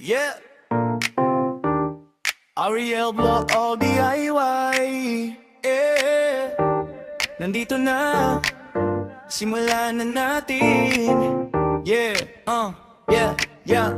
Yeah. Ariel Block all DIY. Yeah. Nandito na, simulan na natin. Yeah, yeah, yeah,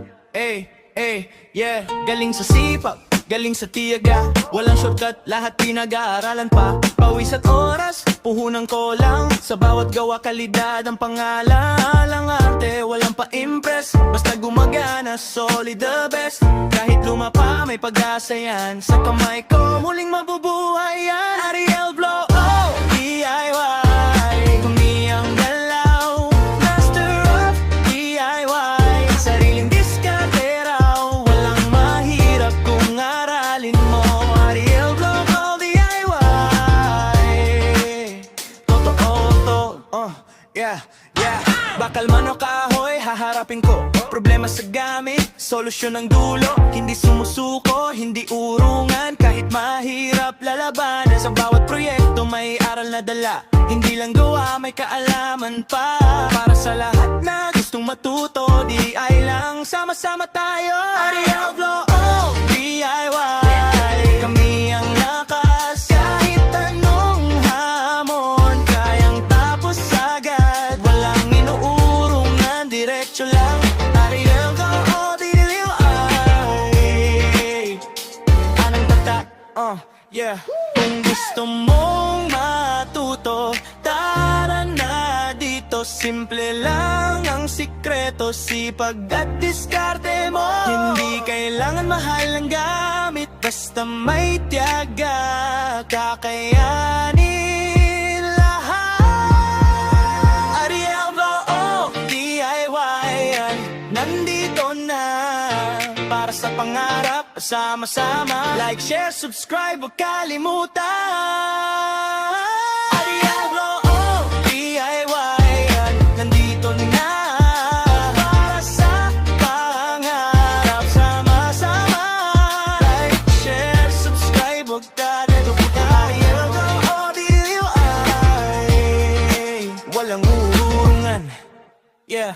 yeah. Galing sa sipag, galing sa tiyaga, walang shortcut, lahat pinag-aaralan pa. Pawis at oras, puhunan ko lang, sa bawat gawa kalidad ang pangalan. Ang arte, walang pa-impress, basta gumagana, solid the best. Kahit luma pa, may pag-asa yan, sa kamay ko muling mabubuhay yan. Ariel Block, oh, DIY. Kami ang galaw, master of DIY. Sariling diskarte raw, walang mahirap kung aralin mo. Ariel Block, all DIY. Totoo to, yeah. Bakal man o kahoy, haharapin ko problema sa gamit, solusyon ng dulo. Hindi sumusuko, hindi urungan, kahit mahirap lalabanan. Sa bawat proyekto may aral na dala, hindi lang gawa, may kaalaman pa. Para sa lahat na gustong matuto, DIY lang, sama-sama tayo. Ariel Block, oh, DIY. Kami ang lakas, kahit anong hamon, kayang tapos agad. Walang inuurungan, diretso lang. Ariel Block, oh, DIY. Anong tatak, yeah. Kung gusto mong matuto, tara na dito. Simple lang ang sikreto, sipag at diskarte mo. Hindi kailangan mahal ang gamit, basta may tiyaga, kakayanin lahat. Ariel Block, oh, DIY yan, nandito na para sa pangarap, sama-sama. Like, share, subscribe, huwag kalimutan. Ariel Block, oh, DIY yan, nandito na para sa pangarap, sama-sama. Like, share, subscribe, huwag kalimutan. Ariel Block, oh, DIY. Walang uurungan, yeah.